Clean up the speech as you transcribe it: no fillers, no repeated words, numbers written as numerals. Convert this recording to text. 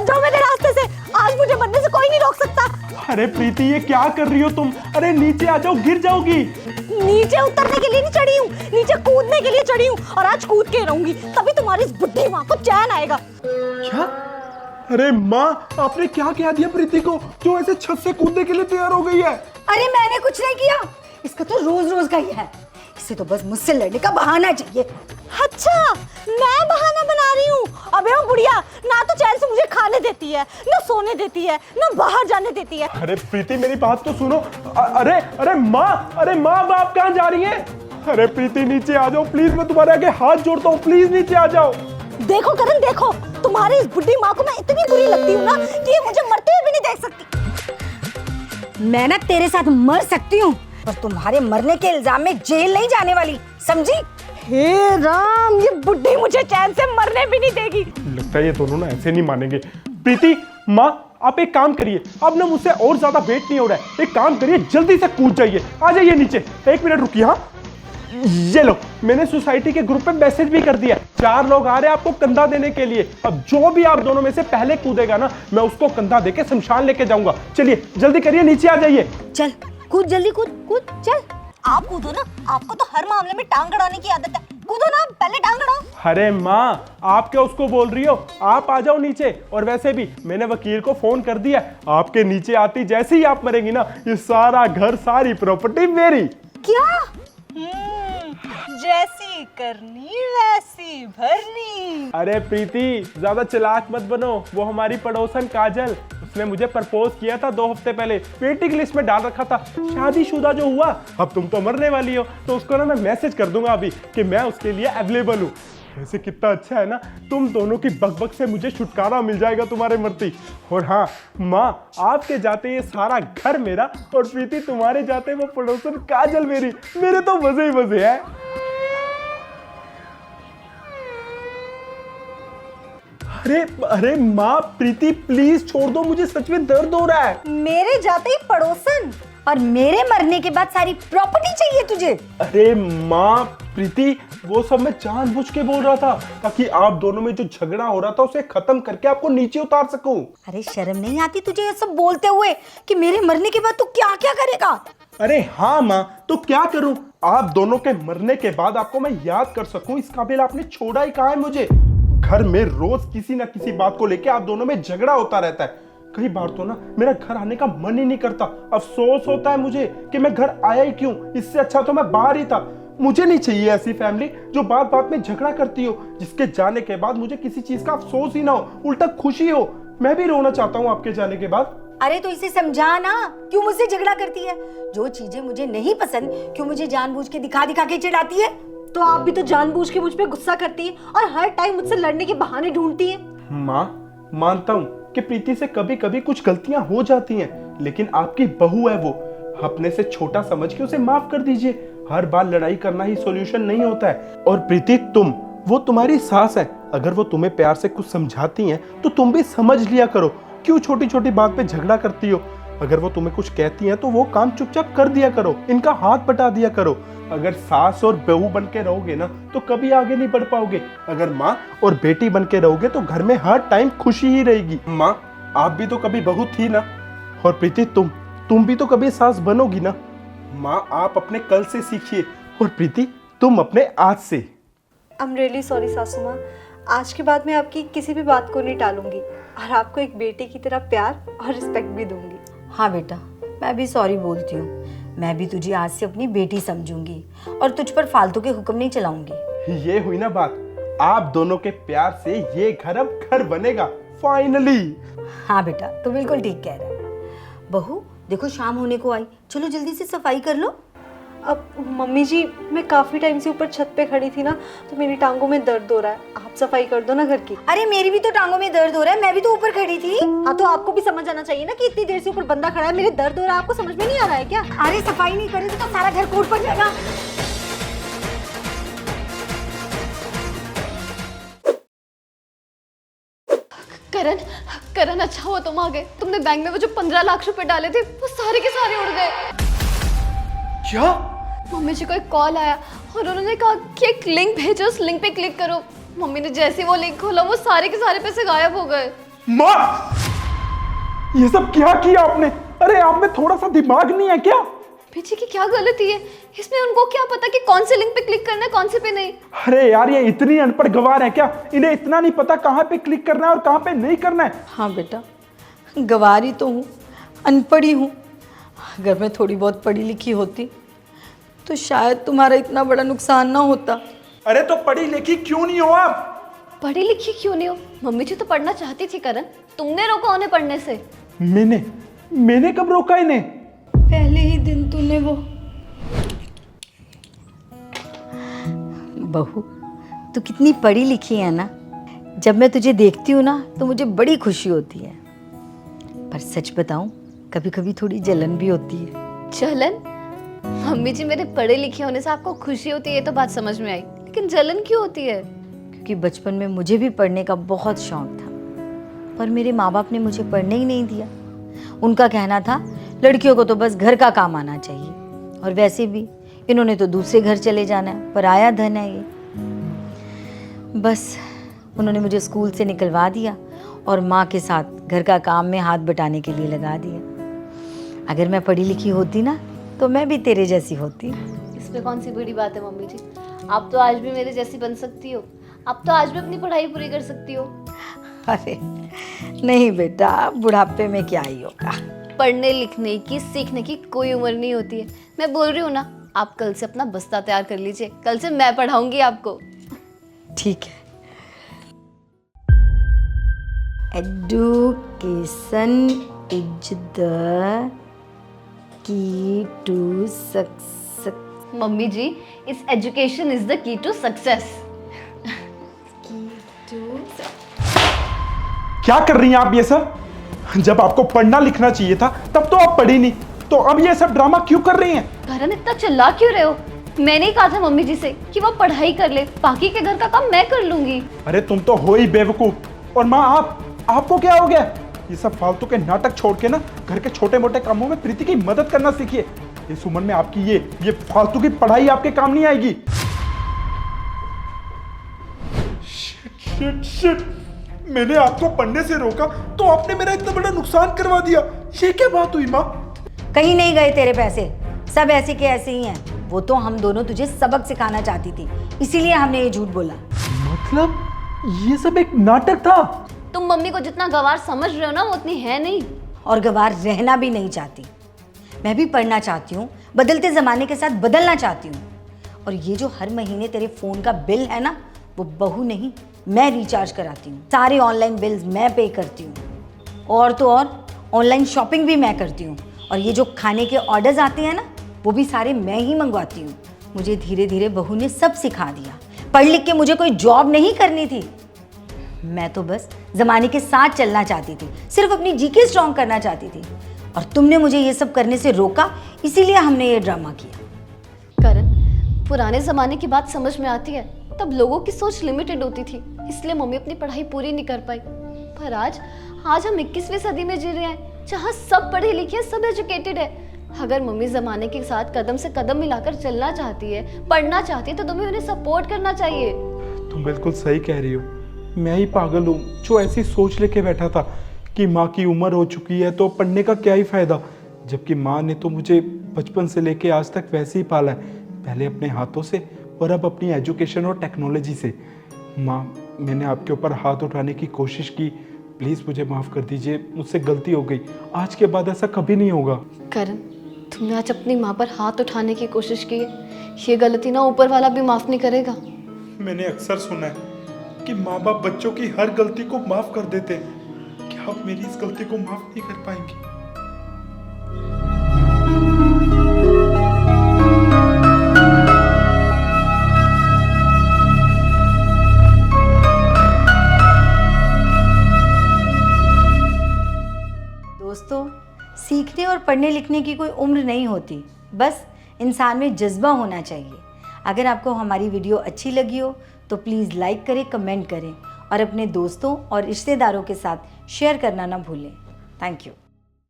जाओ मेरे रास्ते से, आज मुझे मरने से कोई नहीं रोक सकता। अरे प्रीति ये क्या कर रही हो तुम? अरे नीचे आ जाओ, गिर जाओगी। नीचे उतरने के लिए नहीं चढ़ी हूँ, नीचे कूदने के लिए चढ़ी हूँ, और आज कूद के रहूंगी, तभी तुम्हारी इस बुढ़ी माँ को चैन आएगा। क्या? अरे माँ, आपने क्या कह दिया प्रीति को जो ऐसे छत से कूदने के लिए तैयार हो गई है? अरे मैंने कुछ नहीं किया, इसका तो रोज रोज का ही है, इसे तो बस मुझसे लड़ने का बहाना चाहिए। अच्छा, मैं बहाना बना रही हूँ? अबे ओ बुढ़िया, ना तो चैन से मुझे खाने देती है, ना सोने देती है, ना बाहर जाने देती है। अरे प्रीति मेरी बात तो सुनो। अरे अरे माँ, अरे माँ आप कहाँ जा रही हैं? अरे प्रीति नीचे आ जाओ प्लीज, मैं तुम्हारे आगे हाथ जोड़ता हूँ, प्लीज नीचे आ जाओ। देखो करण देखो, तुम्हारी इस बुढ़ी माँ को मैं इतनी बुरी लगती हूँ ना कि ये मुझे मरते हुए भी नहीं देख सकती। मैं ना तेरे साथ मर सकती हूँ, पर तुम्हारे मरने के इल्जाम में जेल नहीं जाने वाली, समझी? हे राम, ये बुढ़ी मुझे चैन से मरने भी नहीं देगी। लगता है ये दोनों ना ऐसे नहीं मानेंगे। प्रीति माँ, आप एक काम करिए, अब ना मुझसे और ज्यादा वेट नहीं हो रहा है, एक काम करिए जल्दी से कूद जाइए, आ जाइए नीचे। एक मिनट रुकिए। हाँ ये लो, मैंने सोसाइटी के ग्रुप पे मैसेज भी कर दिया, 4 लोग आ रहे हैं आपको कंधा देने के लिए। अब जो भी आप दोनों में से पहले कूदेगा ना, मैं उसको कंधा देके शमशान लेके जाऊंगा। चलिए जल्दी करिए, नीचे आ जाइए। चल कूद, जल्दी कूद, कूद चल। आप कूदो ना, आपको तो हर मामले में टांग अड़ाने की आदत है, कूदो ना, पहले टांग अड़ाओ। अरे माँ, आप क्या उसको बोल रही हो? आप आ जाओ नीचे। और वैसे भी मैंने वकील को फोन कर दिया, आपके नीचे आती जैसे ही आप मरेंगी ना, ये सारा घर सारी प्रॉपर्टी मेरी। क्या? जैसी करनी वैसी भरनी। अरे प्रीति ज्यादा चालाक मत बनो, वो हमारी पड़ोसन काजल, उसने मुझे प्रपोज किया था 2 हफ्ते पहले, वेटिंग लिस्ट में डाल रखा था, शादीशुदा जो हुआ, अब तुम तो मरने वाली हो, तो उसको ना मैं मैसेज कर दूंगा अभी कि मैं उसके लिए अवेलेबल हूँ। वैसे कितना अच्छा है ना, तुम दोनों की बकबक से मुझे छुटकारा मिल जाएगा तुम्हारे मरती। और हाँ माँ, आपके जाते ये सारा घर मेरा, और प्रीति तुम्हारे जाते वो पड़ोसन काजल मेरी, मेरे तो मजे ही मजे हैं। अरे अरे माँ, प्रीति प्लीज छोड़ दो, मुझे सच में दर्द हो रहा है। मेरे जाते ही पड़ोसन, और मेरे मरने के बाद सारी प्रॉपर्टी चाहिए तुझे? अरे माँ प्रीति, वो सब मैं जानबूझ के बोल रहा था, ताकि आप दोनों में जो झगड़ा हो रहा था उसे खत्म करके आपको नीचे उतार सकूं। अरे शर्म नहीं आती तुझे ये सब बोलते हुए कि मेरे मरने के बाद तू क्या क्या करेगा? अरे हाँ माँ, तो क्या करूं? आप दोनों के मरने के बाद आपको मैं याद कर सकूं, इस काबिल आपने छोड़ा ही कहाँ है मुझे। घर में रोज किसी ना किसी बात को लेके आप दोनों में झगड़ा होता रहता है। कई बार तो ना मेरा घर आने का मन ही नहीं करता, अफसोस होता है मुझे कि मैं घर आया ही क्यों, इससे अच्छा तो मैं बाहर ही था। मुझे नहीं चाहिए ऐसी फैमिली जो बात बात में झगड़ा करती हो, जिसके जाने के बाद मुझे किसी चीज का अफसोस ही ना हो, उल्टा खुशी हो। मैं भी रोना चाहता हूँ आपके जाने के बाद। अरे तो इसे समझा ना, क्यों मुझसे झगड़ा करती है? जो चीजें मुझे नहीं पसंद क्यों मुझे जानबूझ के दिखा दिखा के चिढ़ाती है? तो आप भी तो जानबूझ के मुझ पे गुस्सा करती है और हर टाइम मुझसे लड़ने के बहाने ढूंढती है। माँ मानता हूँ कि प्रीति से कभी कभी कुछ गलतियां हो जाती हैं, लेकिन आपकी बहू है वो, अपने से छोटा समझ के उसे माफ कर दीजिए। हर बार लड़ाई करना ही सॉल्यूशन नहीं होता है। और प्रीति वो तुम्हारी सास है, अगर वो तुम्हें प्यार से कुछ समझाती हैं तो तुम भी समझ लिया करो। क्यों छोटी छोटी बात पे झगड़ा करती हो? अगर वो तुम्हें कुछ कहती हैं तो वो काम चुपचाप कर दिया करो, इनका हाथ बटा दिया करो। अगर सास और बहू बन के रहोगे ना तो कभी आगे नहीं बढ़ पाओगे। अगर माँ और बेटी बन के रहोगे तो घर में हर टाइम खुशी ही रहेगी। माँ, आप भी तो कभी बहू थी ना, और प्रीति तुम भी तो कभी सास बनोगी ना। माँ, आप अपने कल से सीखिए, और प्रीति तुम अपने आज से। आई एम रियली सॉरी सासू माँ, आज के बाद मैं आपकी किसी भी बात को नहीं टालूंगी और आपको एक बेटे की तरह प्यार और रिस्पेक्ट भी दूंगी। हाँ बेटा, मैं भी सॉरी बोलती हूँ। मैं भी तुझे आज से अपनी बेटी समझूंगी और तुझ पर फालतू के हुक्म नहीं चलाऊंगी। ये हुई ना बात, आप दोनों के प्यार से ये घर अब घर बनेगा फाइनली। हाँ बेटा, तू बिल्कुल ठीक कह रहा है। बहू देखो शाम होने को आई, चलो जल्दी से सफाई कर लो। अब मम्मी जी, मैं काफी टाइम से ऊपर छत पे खड़ी थी ना, तो मेरी टांगों में दर्द हो रहा है, आप सफाई कर दो ना घर की। अरे मेरी भी तो टांगों में दर्द हो रहा है, मैं भी तो ऊपर खड़ी थी। हाँ तो आपको भी समझ आना चाहिए ना कि इतनी देर से ऊपर बंदा खड़ा है, मेरे दर्द हो रहा है, आपको समझ में नहीं आ रहा है क्या? अरे सफाई नहीं करेगी तो सारा घर कोट पड़ जाएगा। करण, करण अच्छा हुआ तुम आ गए। तुमने बैंक में वो जो 15 लाख रुपए डाले थे वो सारे के सारे उड़ गए। क्या? मम्मी जी को एक कॉल आया और उन्होंने कहा कि एक लिंक भेजो, उस लिंक पे क्लिक करो। मम्मी ने जैसे वो लिंक खोला वो सारे के सारे पैसे गायब हो गए। माँ, ये सब क्या किया आपने? अरे आप में थोड़ा सा दिमाग नहीं है क्या? पीछे की क्या गलती है इसमें? उनको क्या पता कि कौन से लिंक पे क्लिक करना है कौन से पे नहीं? अरे यार, ये इतनी अनपढ़ गवार है क्या? इन्हें इतना नहीं पता कहाँ पे क्लिक करना है और कहाँ पे नहीं करना है? हाँ बेटा, गवारी तो हूँ, अनपढ़ी हूँ। अगर मैं थोड़ी बहुत पढ़ी लिखी होती तो शायद तुम्हारा इतना बड़ा नुकसान ना होता। अरे तो पढ़ी लिखी क्यों नहीं हो आप? पढ़ी लिखी क्यों नहीं हो? मम्मी जी तो पढ़ना चाहती थी करण, तुमने रोका उन्हें पढ़ने से। मैंने कब रोका इन्हें? पहले ही दिन तूने वो बहू, तू कितनी पढ़ी लिखी है ना। जब मैं तुझे देखती हूँ ना तो मुझे बड़ी खुशी होती है। पर सच बताऊं, कभी कभी थोड़ी जलन भी होती है। जलन? मम्मी जी मेरे पढ़े लिखे होने से आपको खुशी होती है ये तो बात समझ में आई, लेकिन जलन क्यों होती है? क्योंकि बचपन में मुझे भी पढ़ने का बहुत शौक था, पर मेरे माँ बाप ने मुझे पढ़ने ही नहीं दिया। उनका कहना था लड़कियों को तो बस घर का काम आना चाहिए, और वैसे भी इन्होंने तो दूसरे घर चले जाना है, पराया धन है ये। बस उन्होंने मुझे स्कूल से निकलवा दिया और माँ के साथ घर का काम में हाथ बटाने के लिए लगा दिया। अगर मैं पढ़ी लिखी होती ना तो मैं भी तेरे जैसी होती। इसमें कौन सी बड़ी बात है मम्मी जी? आप तो आज भी मेरे जैसी बन सकती हो, आप तो आज भी अपनी पढ़ाई पूरी कर सकती हो। अरे नहीं बेटा, बुढ़ापे में क्या ही होगा। पढ़ने लिखने की सीखने की कोई उम्र नहीं होती है। मैं बोल रही हूँ ना, आप कल से अपना बस्ता तैयार कर लीजिए, कल से मैं पढ़ाऊंगी आपको। ठीक है। Education is the key to success. Mummy ji, इस education is the key to success. क्या कर रही हैं आप ये सब? जब आपको पढ़ना लिखना चाहिए था तब तो आप पढ़ी नहीं, तो अब ये सब ड्रामा क्यों कर रही हैं? करण, इतना चिल्ला क्यों रहे हो? मैंने ही कहा था मम्मी जी से कि वो पढ़ाई कर ले, बाकी के घर का काम मैं कर लूंगी। अरे तुम तो हो ही बेवकूफ। और माँ, आपको क्या हो गया? ये सब फालतू के नाटक छोड़ के ना घर के छोटे मोटे कामों में प्रीति की मदद करना सीखिए। इस उम्र में आपकी ये फालतू की पढ़ाई आपके काम नहीं आएगी। शिट, मैंने आपको पढ़ने से रोका तो आपने मेरा इतना बड़ा नुकसान करवा दिया। ये क्या बात हुई माँ? कहीं नहीं गए तेरे पैसे, सब ऐसे के ऐसे ही हैं। वो तो हम दोनों तुझे सबक सिखाना चाहती थी, इसीलिए हमने ये झूठ बोला। मतलब ये सब एक नाटक था? तुम मम्मी को जितना गवार समझ रहे हो ना, वो उतनी है नहीं। और गवार रहना भी नहीं चाहती। मैं भी पढ़ना चाहती हूँ, बदलते ज़माने के साथ बदलना चाहती हूँ। और ये जो हर महीने तेरे फ़ोन का बिल है ना, वो बहू नहीं, मैं रिचार्ज कराती हूँ। सारे ऑनलाइन बिल्स मैं पे करती हूँ, और तो और ऑनलाइन शॉपिंग भी मैं करती हूँ। और ये जो खाने के ऑर्डर्स आते हैं ना, वो भी सारे मैं ही मंगवाती हूँ। मुझे धीरे धीरे बहू ने सब सिखा दिया। पढ़ लिख के मुझे कोई जॉब नहीं करनी थी, मैं तो बस ज़माने के साथ चलना चाहती थी, सिर्फ अपनी जीके स्ट्रॉन्ग करना चाहती थी। और तुमने मुझे ये सब करने से रोका, इसीलिए हमने ये ड्रामा किया। करण, पुराने ज़माने की बात समझ में आती है, तब लोगों की सोच लिमिटेड होती थी, इसलिए मम्मी अपनी पढ़ाई पूरी नहीं कर पाई। पर आज हम 21वीं सदी में जी रहे हैं, जहाँ सब पढ़े लिखे, सब एजुकेटेड है। अगर मम्मी ज़माने के साथ कदम से कदम मिलाकर चलना चाहती है, पढ़ना चाहती है, तो तुम्हें उन्हें सपोर्ट करना चाहिए। तुम बिल्कुल सही कह रही हो। मैं ही पागल हूँ जो ऐसी सोच लेके बैठा था कि माँ की उम्र हो चुकी है तो पढ़ने का क्या ही फायदा, जबकि माँ ने तो मुझे बचपन से लेके आज तक वैसे ही पाला है, पहले अपने हाथों से और अब अपनी एजुकेशन और टेक्नोलॉजी से। माँ, मैंने आपके ऊपर हाथ उठाने की कोशिश की, प्लीज़ मुझे माफ़ कर दीजिए, मुझसे गलती हो गई। आज के बाद ऐसा कभी नहीं होगा। करण, तुमने आज अपनी माँ पर हाथ उठाने की कोशिश की है, ये गलती ना ऊपर वाला भी माफ़ नहीं करेगा। मैंने अक्सर सुना है कि माँ बाप बच्चों की हर गलती को माफ़ कर देते हैं। क्या आप मेरी इस गलती को माफ़ नहीं कर पाएंगी? दोस्तों, सीखने और पढ़ने लिखने की कोई उम्र नहीं होती, बस इंसान में जज्बा होना चाहिए। अगर आपको हमारी वीडियो अच्छी लगी हो तो प्लीज़ लाइक करें, कमेंट करें और अपने दोस्तों और रिश्तेदारों के साथ शेयर करना ना भूलें। Thank you.